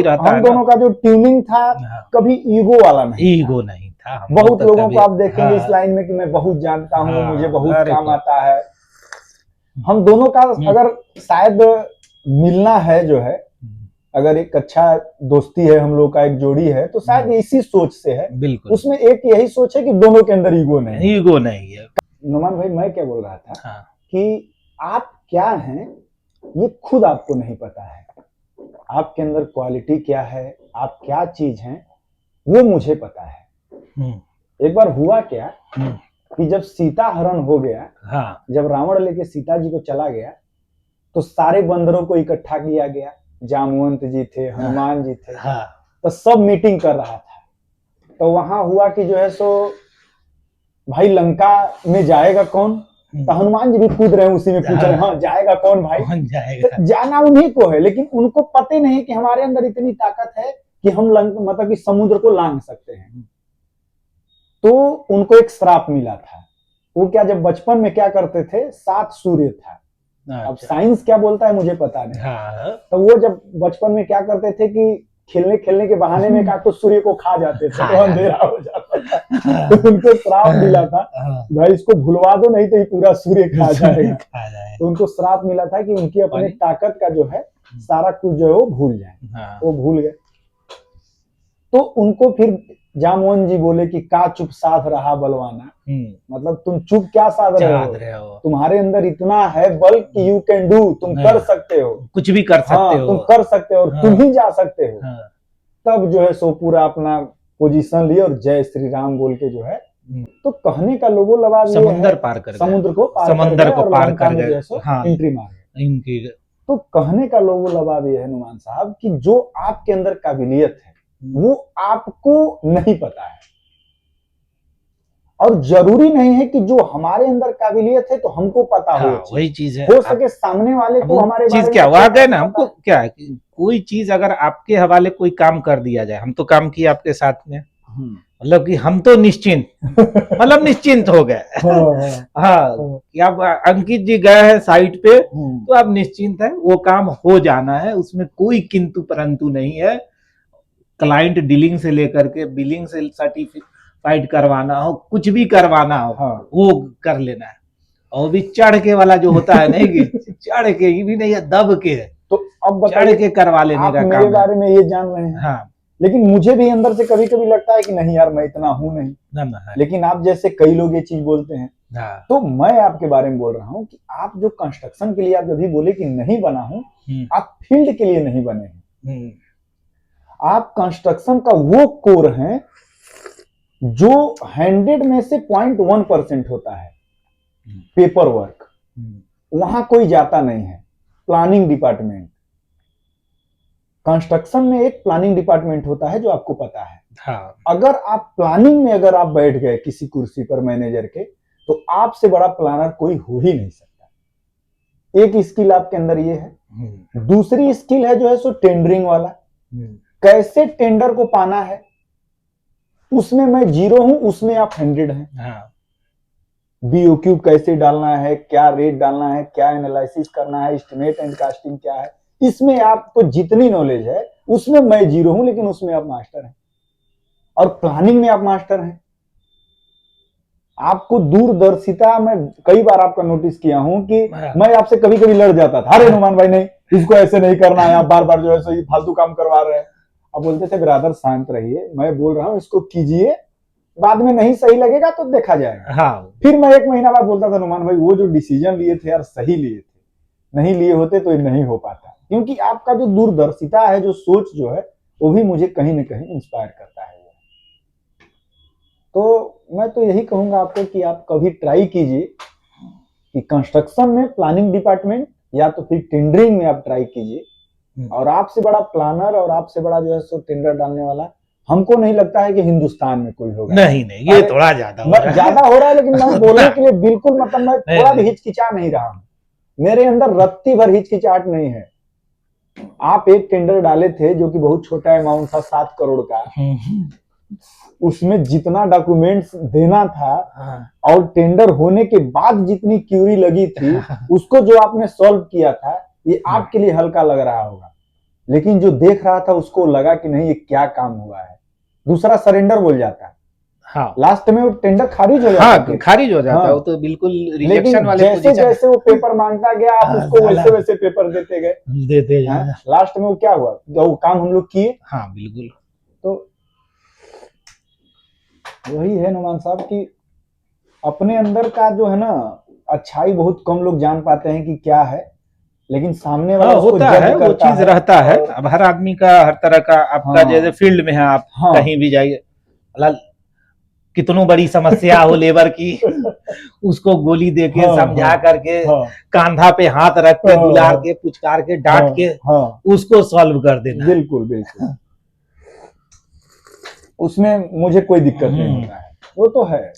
हम दोनों का जो ट्यूनिंग था कभी ईगो वाला नहीं, ईगो नहीं था। बहुत लोगों को आप देखेंगे इस लाइन में कि मैं बहुत जानता हूँ, मुझे बहुत काम आता है। हम दोनों का अगर शायद मिलना है जो है, अगर एक अच्छा दोस्ती है हम लोग का, एक जोड़ी है, तो शायद इसी सोच से है। बिल्कुल, उसमें एक यही सोच है कि दोनों के अंदर ईगो नहीं, ईगो नहीं है। नुमान भाई मैं क्या बोल रहा था कि आप क्या हैं ये खुद आपको नहीं पता है, आपके अंदर क्वालिटी क्या है, आप क्या चीज हैं वो मुझे पता है। एक बार हुआ क्या कि जब सीता हरण हो गया, जब रावण लेके सीता जी को चला गया, तो सारे बंदरों को इकट्ठा किया गया, जामवंत जी थे, हनुमान जी थे, तो सब मीटिंग कर रहा था। तो वहां हुआ कि जो है सो भाई लंका में जाएगा कौन, तो हनुमान जी भी कूद रहे हैं उसी में, पूछ रहे हैं हाँ जाएगा कौन भाई, कौन जाएगा? तो जाना उन्हीं को है, लेकिन उनको पता नहीं कि हमारे अंदर इतनी ताकत है कि हम मतलब कि समुद्र को लांघ सकते हैं। तो उनको एक श्राप मिला था। वो क्या, जब बचपन में क्या करते थे, 7 सूर्य था। अब साइंस क्या बोलता है मुझे पता नहीं। तो वो जब बचपन में क्या करते थे कि खेलने के बहाने में का तो सूर्य को खा जाते थे, तो अंधेरा हो जाता था। तो उनको श्राप मिला था, भाई इसको भुलवा दो नहीं तो ये पूरा सूर्य खा जाएगा। तो उनको श्राप मिला था कि उनकी अपनी ताकत का जो है सारा कुछ जो है वो भूल जाए। वो भूल गए। तो उनको फिर जामवन जी बोले कि का चुप साध रहा बलवाना, मतलब तुम चुप क्या साध रहे हो, तुम्हारे अंदर इतना है बल कि यू कैन डू, तुम कर सकते हो, कुछ भी कर सकते हो, तुम कर सकते हो और तुम ही जा सकते हो। तब जो है सो पूरा अपना पोजीशन लिए और जय श्री राम बोल के जो है, तो कहने का लोगों लगा समुद्र पार कर, समुद्र को पार कर गए, एंट्री मार। तो कहने का लोगों लबाब ये है नुमान साहब कि जो आपके अंदर काबिलियत है वो आपको नहीं पता है, और जरूरी नहीं है कि जो हमारे अंदर काबिलियत है तो हमको पता हो। वही चीज है, हो सके सामने वाले को हमारे चीज क्या हुआ है ना, हमको क्या है कि कोई चीज अगर आपके हवाले कोई काम कर दिया जाए, हम तो काम किए आपके साथ में, मतलब कि हम तो निश्चिंत मतलब निश्चिंत हो गए। हाँ कि अब अंकित जी गए हैं साइट पे तो अब निश्चिंत है, वो काम हो जाना है, उसमें कोई किंतु परंतु नहीं है। क्लाइंट डीलिंग से लेकर के बिलिंग से सर्टिफाइड करवाना हो, कुछ भी करवाना हो, वो कर लेना है। और भी चढ़ के वाला जो होता है नहीं कि चढ़ के भी नहीं है, दब के, तो अब चढ़ के करवा लेने का काम। मेरे बारे में ये जान रहे हैं। हाँ, लेकिन मुझे भी अंदर से कभी कभी लगता है कि नहीं यार मैं इतना हूं नहीं, लेकिन आप जैसे कई लोग ये चीज बोलते हैं। तो मैं आपके बारे में बोल रहा हूँ कि आप जो कंस्ट्रक्शन के लिए आप जब भी बोले कि नहीं बना हूं, आप फील्ड के लिए नहीं बने हैं, आप कंस्ट्रक्शन का वो कोर हैं जो 100 में से 0.1% होता है पेपर वर्क, वहां कोई जाता नहीं है। प्लानिंग डिपार्टमेंट, कंस्ट्रक्शन में एक प्लानिंग डिपार्टमेंट होता है जो आपको पता है। अगर आप प्लानिंग में अगर आप बैठ गए किसी कुर्सी पर मैनेजर के, तो आपसे बड़ा प्लानर कोई हो ही नहीं सकता। एक स्किल आपके अंदर ये है। दूसरी स्किल है जो है सो टेंडरिंग वाला, कैसे टेंडर को पाना है, उसमें मैं 0 हूं, उसमें आप 100 हैं। बीओक्यू कैसे डालना है, क्या रेट डालना है, क्या एनालिसिस करना है, एस्टिमेट एंड कास्टिंग क्या है, इसमें आपको जितनी नॉलेज है उसमें मैं 0 हूं, लेकिन उसमें आप मास्टर हैं। और प्लानिंग में आप मास्टर हैं। आपको दूरदर्शिता में कई बार आपका नोटिस किया हूं कि मैं आपसे कभी कभी लड़ जाता था, अरे हनुमान भाई नहीं, इसको ऐसे नहीं करना है, आप बार बार जो है सो फालतू काम करवा रहे हैं। अब बोलते थे ब्रदर शांत रहिए, मैं बोल रहा हूं इसको कीजिए, बाद में नहीं सही लगेगा तो देखा जाएगा। फिर मैं 1 महीना बाद बोलता था हनुमान भाई वो जो डिसीजन लिए थे यार सही लिए थे, नहीं लिए होते तो ये नहीं हो पाता। क्योंकि आपका जो दूरदर्शिता है, जो सोच जो है, वो भी मुझे कहीं ना कहीं इंस्पायर करता है। तो मैं तो यही कहूंगा आपको कि आप कभी ट्राई कीजिए कि कंस्ट्रक्शन में प्लानिंग डिपार्टमेंट या तो फिर टेंडरिंग में आप ट्राई कीजिए। और आपसे बड़ा प्लानर और आपसे बड़ा जो है सो टेंडर डालने वाला हमको नहीं लगता है कि हिंदुस्तान में कोई होगा। नहीं, ये थोड़ा ज्यादा हो रहा है, लेकिन मैं बोलने के लिए बिल्कुल मतलब मैं थोड़ा भी हिचकिचा नहीं रहा हूं। मेरे अंदर रत्ती भर हिचकिचाहट नहीं है। आप एक टेंडर डाले थे जो कि बहुत छोटा अमाउंट था, 7 करोड़ का, उसमें जितना डॉक्यूमेंट्स देना था और टेंडर होने के बाद जितनी क्यूरी लगी थी, उसको जो आपने सॉल्व किया था, ये आपके लिए हल्का लग रहा होगा, लेकिन जो देख रहा था उसको लगा कि नहीं ये क्या काम हुआ है, दूसरा सरेंडर बोल जाता है, हाँ लास्ट में वो टेंडर खारिज हो जाता हाँ है। खारिज हो जाता है, हाँ। वो तो बिल्कुल लेकिन रिजेक्शन वाले जैसे पोजीशन जैसे वो पेपर मांगता गया आप हाँ, उसको साला। वैसे वैसे पेपर देते गए, देते हाँ? जाए। लास्ट में वो क्या हुआ, जो वो काम हम लोग किए। हाँ बिल्कुल। तो वही है नुमान साहब कि अपने अंदर का जो है ना अच्छाई बहुत कम लोग जान पाते हैं कि क्या है, लेकिन सामने वाला हाँ उसको होता जज है, वो करता चीज है। रहता है। और अब हर आदमी का हर तरह का, आपका हाँ। जैसे फील्ड में है आप, हाँ। कहीं भी जाइए, कितनों बड़ी समस्या हो लेबर की, उसको गोली दे के हाँ, समझा हाँ, करके, हाँ, कांधा पे हाथ रख के, हाँ, दुलार हाँ, के, पुचकार के, डांट हाँ, के हाँ, उसको सॉल्व कर देना है। बिल्कुल बिल्कुल, उसमें मुझे कोई दिक्कत नहीं होता है, वो तो है,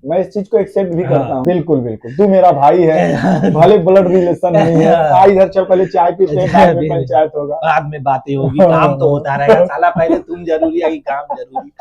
मैं इस चीज को एक्सेप्ट भी करता हूँ। बिल्कुल बिल्कुल, तू मेरा भाई है, भले ब्लड रिलेशन नहीं है, आ इधर चल पहले चाय पीते हैं, बाद में पंचायत होगा, बाद में बातें होगी, काम तो होता रहेगा साला, पहले तुम जरूरी है कि काम जरूरी।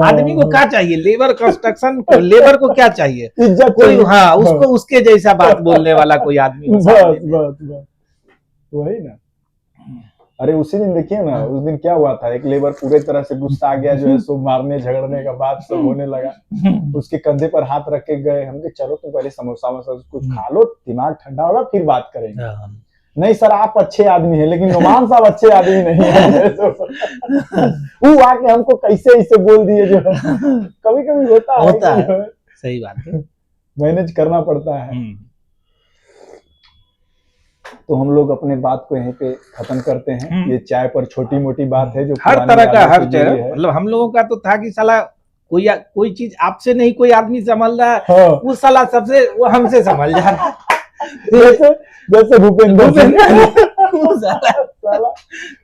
आदमी को क्या चाहिए, लेबर कंस्ट्रक्शन को, लेबर को क्या चाहिए, इज्जत कोई, चाहिए। हाँ उसको उसके जैसा बात बोलने वाला कोई आदमी हो बस सामने में। बस बस, वही ना। अरे उसी दिन देखिए ना, उस दिन क्या हुआ था, एक लेबर पूरे तरह से गुस्सा आ गया, जो है सो मारने झगड़ने का बात सब होने लगा, उसके कंधे पर हाथ रख के गए, हम कहे चलो तुम पहले समोसा वमोसा कुछ खा लो, दिमाग ठंडा होगा फिर बात करेंगे। नहीं सर आप अच्छे आदमी हैं, लेकिन नुमान साहब अच्छे आदमी नहीं है। वो आके हमको कैसे ऐसे बोल दिए, जो कभी कभी होता है, सही बात है, मैनेज करना पड़ता है। तो हम लोग अपने बात को यहीं पे खत्म करते हैं। ये चाय पर छोटी मोटी बात है जो हर पुरानी तरह का, यादों हर से जुड़ी तरह, है। मतलब हम लोगों का तो था कि साला कोई चीज आपसे नहीं कोई आदमी समझ रहा है, हाँ। वो साला सबसे वो हमसे समझ जा रहा है। जैसे भूपेंद्र सिंह साला साला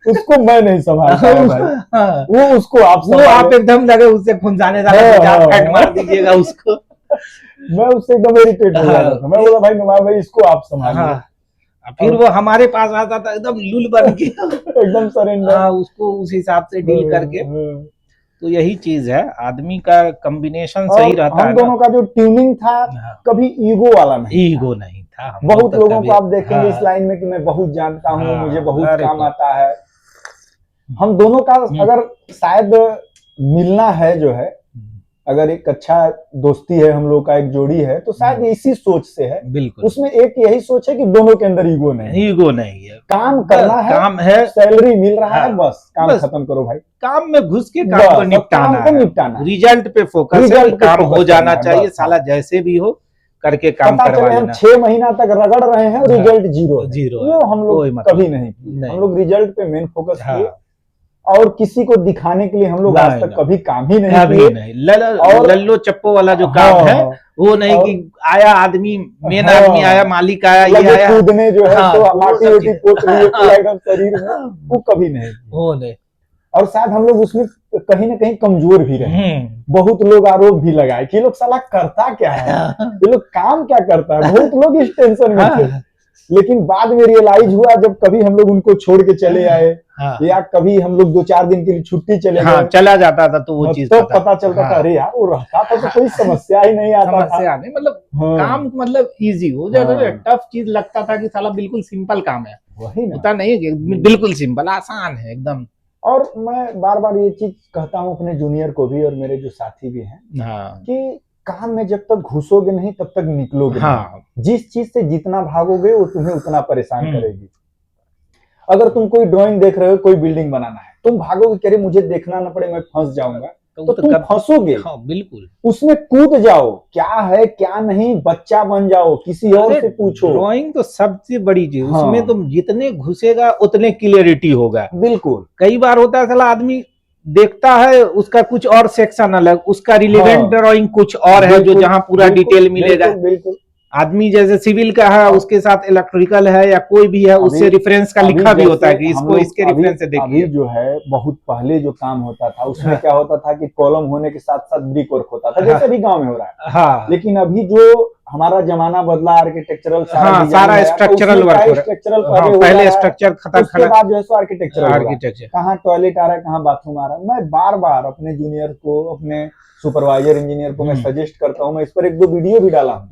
उसको मैं नहीं संभालता है भाई, हाँ। वो उसको आप वो आप एकदम लगे उससे खुंजाने फैट मार दीजिएगा उसको। मैं उससे एकदम इरिटेट हो जाता था, मैं बोला भाई नुमान भाई इसको आप संभालिए। हाँ। फिर वो हमारे पास आता था एकदम लुल बन के, एकदम सरेंडर, हाँ उसको उस हिसाब से डील करके। तो यही चीज है, आदमी का कॉम्बिनेशन सही रहता है। हम दोनों का जो ट्यूनिंग था कभी ईगो वाला नहीं, ईगो नहीं था। बहुत लोगों को आप देखेंगे इस लाइन में कि मैं बहुत जानता हूँ, मुझे बहुत काम आता है। हम दोनों का अगर शायद मिलना है जो है, अगर एक अच्छा दोस्ती है हम लोग का, एक जोड़ी है, तो शायद इसी सोच से है। बिल्कुल, उसमें एक यही सोच है कि दोनों के अंदर ईगो नहीं है, काम करना है, काम है, सैलरी मिल रहा है, बस काम खत्म करो भाई, काम में घुस के काम को निपटाना, रिजल्ट पे फोकस है, काम हो जाना चाहिए साला, जैसे भी हो करके काम करवा लेना। 6 महीना तक रगड़ रहे हैं, रिजल्ट जीरो, वो हम लोग कभी नहीं, हम लोग रिजल्ट पे मेन फोकस किए, और किसी को दिखाने के लिए हम लोग आज तक कभी काम ही नहीं किए। और लल्लो चप्पो वाला जो काम है वो नहीं कि आया आदमी, मेन आदमी आया, मालिक आया, ये आया कूदने जो है तो माटी वोटी पोत लिए पूरा एकदम शरीर में, वो कभी नहीं, वो नहीं। और शायद हम लोग उसमें कहीं ना कहीं कमजोर भी रहे। बहुत लोग आरोप भी लगाए कि ये लोग साला करता क्या है, ये लोग काम क्या करता है, बहुत लोग इस टेंशन में थे। लेकिन बाद में रियलाइज हुआ जब कभी हम लोग उनको छोड़ के चले आए, या कभी हम लोग 2-4 दिन के लिए छुट्टी चले गए, चला जाता था, तो वो चीज तो पता चलता था अरे यार वो रहता था तो कोई समस्या ही नहीं आता था। समस्या नहीं, मतलब काम मतलब इजी हो जाता, टफ चीज लगता था कि साला बिल्कुल सिंपल काम है, वही ना, पता नहीं कि बिल्कुल सिंपल आसान है एकदम। और मैं बार बार ये चीज कहता हूँ अपने जूनियर को भी और मेरे जो साथी भी हैं, कि काम में जब तक घुसोगे नहीं तब तक निकलोगे नहीं। जिस चीज से जितना भागोगे वो तुम्हें उतना परेशान करेगी। अगर तुम कोई ड्राइंग देख रहे हो, कोई बिल्डिंग बनाना है, तुम भागोगे कि अरे मुझे देखना ना पड़े, मैं फंस जाऊंगा, तो तुम फंसोगे। बिल्कुल, उसमें कूद जाओ, क्या है क्या नहीं, बच्चा बन जाओ, किसी और से पूछो। ड्राइंग तो सबसे बड़ी चीज, उसमें तुम जितने घुसेगा उतने क्लियरिटी होगा। बिल्कुल, कई बार होता है साला आदमी देखता है उसका कुछ और सेक्शन अलग, उसका रिलेवेंट ड्राइंग कुछ और है, जो जहां पूरा डिटेल मिलेगा। बिल्कुल, आदमी जैसे सिविल का है उसके साथ इलेक्ट्रिकल है या कोई भी है, उससे रेफरेंस का लिखा भी होता है कि इसको इसके रेफरेंस से देखिए। अभी जो है बहुत पहले जो काम होता था उसमें क्या होता था कि कॉलम होने के साथ साथ ब्रिक वर्क होता था, जैसे अभी गांव में हो रहा है। लेकिन अभी जो हमारा जमाना बदला, आर्किटेक्चरल सारा स्ट्रक्चरल वर्क, स्ट्रक्चरल पहले स्ट्रक्चर खत्म, उसके बाद जो है सो आर्किटेक्चर, कहाँ टॉयलेट आ रहा है, कहाँ बाथरूम आ रहा है। मैं बार बार अपने जूनियर को, अपने सुपरवाइजर इंजीनियर को मैं सजेस्ट करता हूँ, मैं इस पर 1-2 वीडियो भी डाला हूँ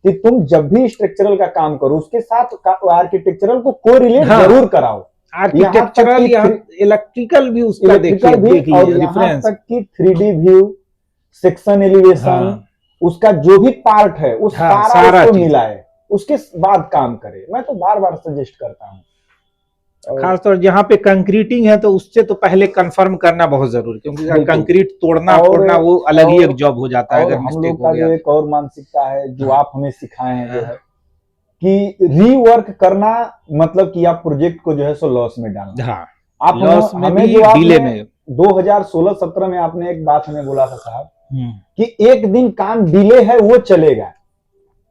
कि तुम जब भी स्ट्रक्चरल का काम करो उसके साथ आर्किटेक्चरल को कोरिलेट जरूर कराओ। आर्किटेक्चरल यहाँ या तक इलेक्ट्रिकल भी उसका इलेक्ट्रिकल देखिए, भी, देख और लीजिए यहाँ डिफरेंस। तक कि 3D व्यू, सेक्शन एलिवेशन, हाँ उसका जो भी पार्ट है वो हाँ, सारा सारा उसको चीज। मिलाए, उसके बाद काम करे। मैं तो बार बार सजेस्ट करता हूँ। और खासतौर जहाँ पे कंक्रीटिंग है तो उससे तो पहले कंफर्म करना बहुत जरूरी, क्योंकि बिल्कुल। कंक्रीट तोड़ना और फोड़ना वो अलग ही और एक जॉब हो जाता है, और अगर हम मिस्टेक लोग हो का गया जो तो। एक और मानसिकता है जो हाँ। आप हमें सिखाए हैं, जो हाँ। है कि रीवर्क करना, मतलब कि आप प्रोजेक्ट को जो है सो लॉस में डालना। हाँ, आप लॉस में हमें भी, जो डिले आपने में। 2016-17 में आपने एक बात हमें बोला था साहब, कि एक दिन काम डिले है वो चलेगा,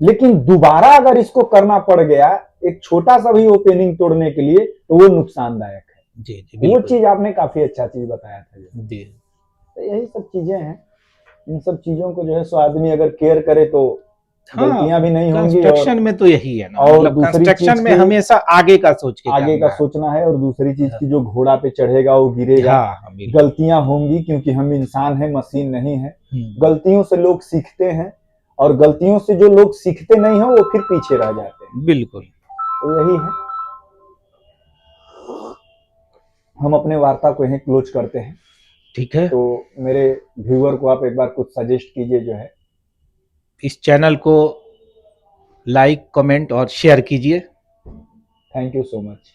लेकिन दोबारा अगर इसको करना पड़ गया एक छोटा सा भी ओपनिंग तोड़ने के लिए, तो वो नुकसानदायक है। जी जी वो बिल्कुल। चीज आपने काफी अच्छा चीज बताया था जी। तो यही सब चीजें हैं। इन सब चीजों को जो है सो आदमी अगर केयर करे तो हाँ, गलतियां भी नहीं होंगी। कंस्ट्रक्शन में तो यही है ना, और मतलब दूसरी कंस्ट्रक्शन चीज में की, हमेशा आगे का सोच के आगे का करना है। सोचना है। और दूसरी चीज की, जो घोड़ा पे चढ़ेगा वो गिरेगा। हाँ हाँ, बिल्कुल। गलतियां होंगी, क्योंकि हम इंसान हैं, मशीन नहीं है। हम्म, गलतियों से लोग सीखते हैं, और गलतियों से जो लोग सीखते नहीं हैं वो फिर पीछे रह जाते हैं। बिल्कुल। तो यही है, हम अपने वार्ता को यहीं क्लोज करते हैं। ठीक है, तो मेरे व्यूअर को आप एक बार कुछ सजेस्ट कीजिए जो है। इस चैनल को लाइक, कमेंट और शेयर कीजिए। Thank you so much.